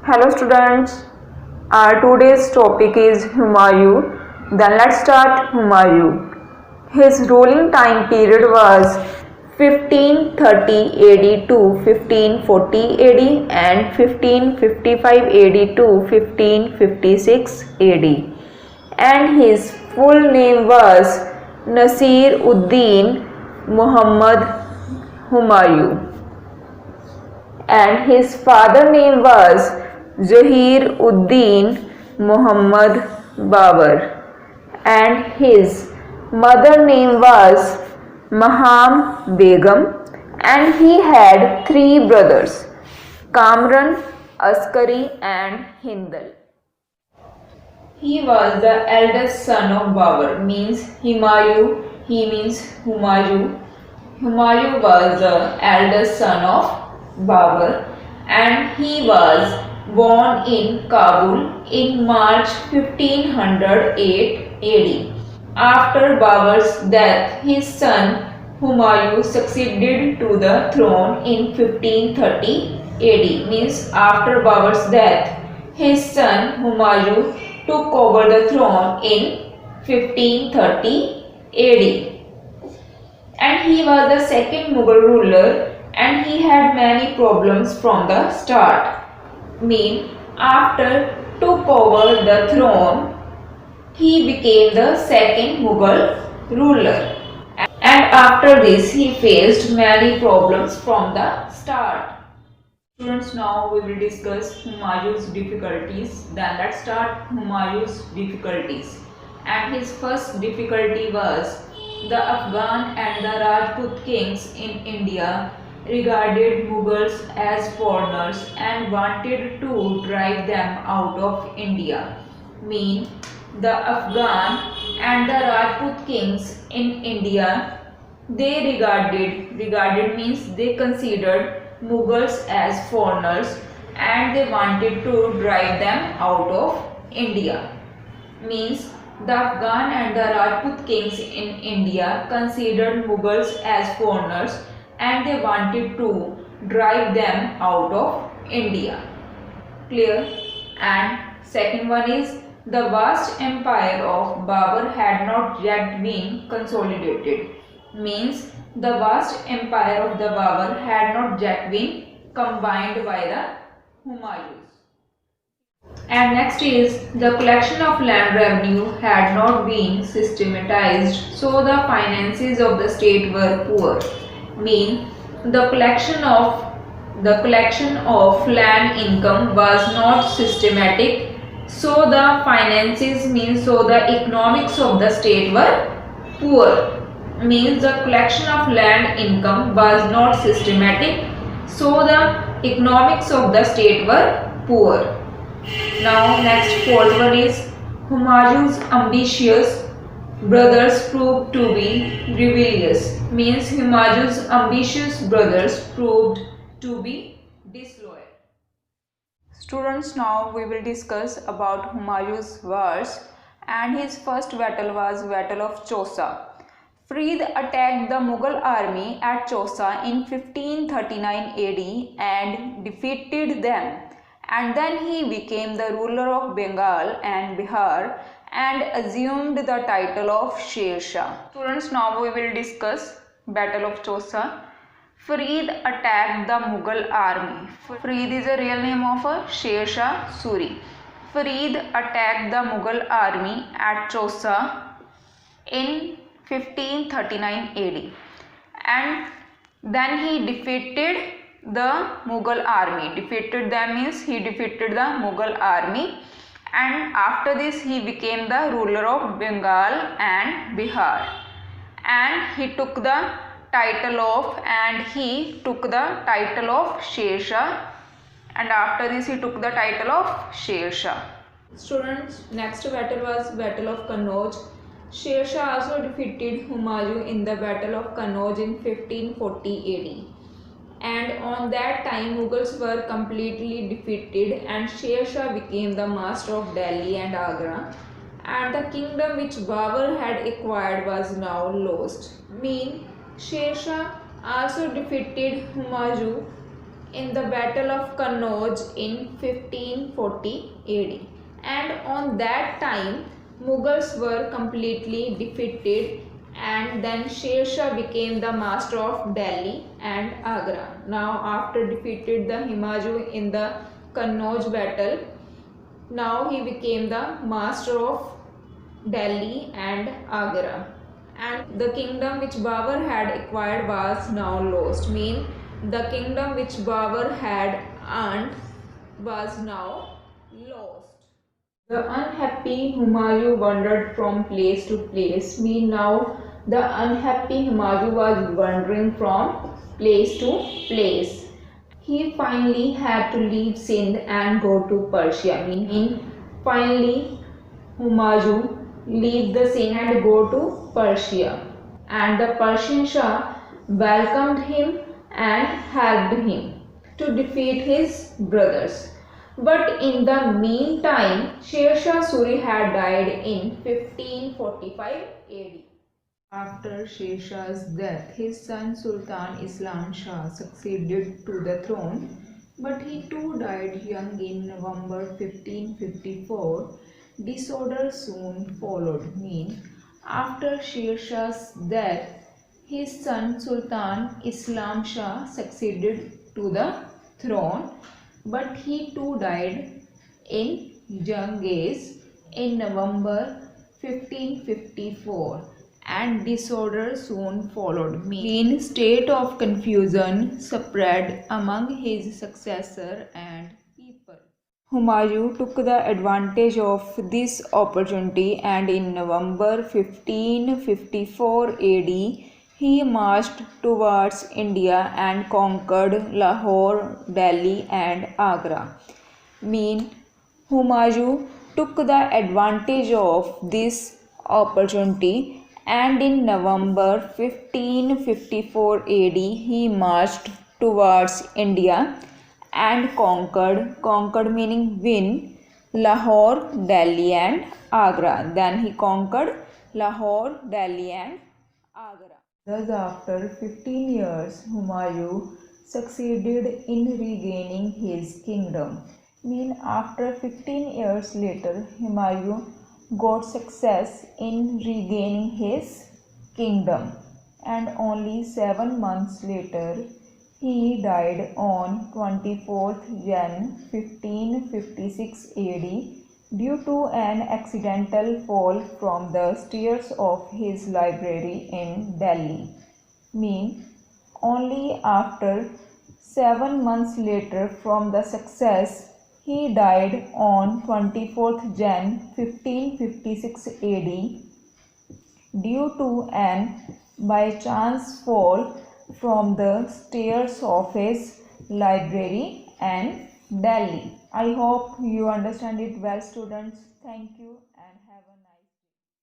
Hello students, our today's topic is Humayun. Then let's start Humayun. His ruling time period was 1530 AD to 1540 AD and 1555 AD to 1556 AD. And his full name was Nasir Uddin Muhammad Humayun. And his father name was Zahir Uddin Muhammad Babur, and his mother name was Maham Begum, and he had three brothers, Kamran, Askari and Hindal. He was the eldest son of Babur, means Humayun, he means Humayun. Humayun was the eldest son of Babur, and he was born in Kabul in March 1508 AD. After Babur's death, his son Humayun succeeded to the throne in 1530 AD. Means after Babur's death, his son Humayun took over the throne in 1530 AD. And he was the second Mughal ruler, and he had many problems from the start. After took over the throne, he became the second Mughal ruler. And after this, he faced many problems from the start. Students, now we will discuss Humayun's difficulties. Then let's start Humayun's difficulties. And his first difficulty was the Afghan and the Rajput kings in India regarded Mughals as foreigners and wanted to drive them out of India. The Afghan and the Rajput kings in India, they regarded means they considered Mughals as foreigners and they wanted to drive them out of India. The Afghan and the Rajput kings in India considered Mughals as foreigners and they wanted to drive them out of India. Clear? And second one is the vast empire of Babur had not yet been consolidated. The vast empire of the Babur had not yet been combined by the Humayus. And next is the collection of land revenue had not been systematized, so the finances of the state were poor. The collection of land income was not systematic, so the finances so the economics of the state were poor. The collection of land income was not systematic, so the economics of the state were poor. Now next fourth one is Humayun's ambitious brothers proved to be rebellious. Humayun's ambitious brothers proved to be disloyal. Students, now we will discuss about Humayun's wars, and his first battle was Battle of Chausa. Farid attacked the Mughal army at Chausa in 1539 AD and defeated them, and then he became the ruler of Bengal and Bihar and assumed the title of Sher Shah. Students, now we will discuss Battle of Chausa. Farid attacked the Mughal army. Farid is a real name of Sher Shah Suri. Farid attacked the Mughal army at Chausa in 1539 AD, and then he defeated the Mughal army. Defeated them means he defeated the Mughal army, and after this he became the ruler of Bengal and Bihar, and he took the title of Sher Shah, and after this he took the title of Sher Shah. Students, next battle was Battle of Kannauj. Sher Shah also defeated Humayun in the Battle of Kannauj in 1540 AD. And on that time Mughals were completely defeated and Sher Shah became the master of Delhi and Agra, and the kingdom which Babur had acquired was now lost. Sher Shah also defeated Humayun in the Battle of Kannauj in 1540 AD. And on that time, Mughals were completely defeated, and then Sher Shah became the master of Delhi and Agra. Now, after defeated the Himaju in the Kannauj battle, now he became the master of Delhi and Agra. And the kingdom which Babur had acquired was now lost. Mean the kingdom which Babur had earned was now lost. The unhappy Humayun wandered from place to place. Mean now the unhappy Humayun was wandering from place to place. He finally had to leave Sindh and go to Persia. Meaning finally Humayun leave the Sindh and go to Persia. And the Persian Shah welcomed him and helped him to defeat his brothers. But in the meantime, Sher Shah Suri had died in 1545 AD. After Sher Shah's death, his son Sultan Islam Shah succeeded to the throne, but he too died young in November 1554. Disorder soon followed. Mean after Sher Shah's death, his son Sultan Islam Shah succeeded to the throne, but he too died in young age in November 1554, and disorder soon followed. Mean state of confusion spread among his successor and people. Humayun took the advantage of this opportunity, and in November 1554 AD he marched towards India and conquered Lahore, Delhi and Agra. Mean Humayun took the advantage of this opportunity, and in November 1554 AD he marched towards India and conquered meaning win, Lahore, Delhi and Agra. Then he conquered Lahore, Delhi and Agra. Thus after 15 years, Humayun succeeded in regaining his kingdom. Mean after 15 years later, Humayun got success in regaining his kingdom, and only 7 months later he died on 24th Jan 1556 AD due to an accidental fall from the stairs of his library in Delhi. Mean only after 7 months later from the success he died on 24th Jan 1556 AD due to an by chance fall from the stairs of his library and Delhi. I hope you understand it well, students. Thank you and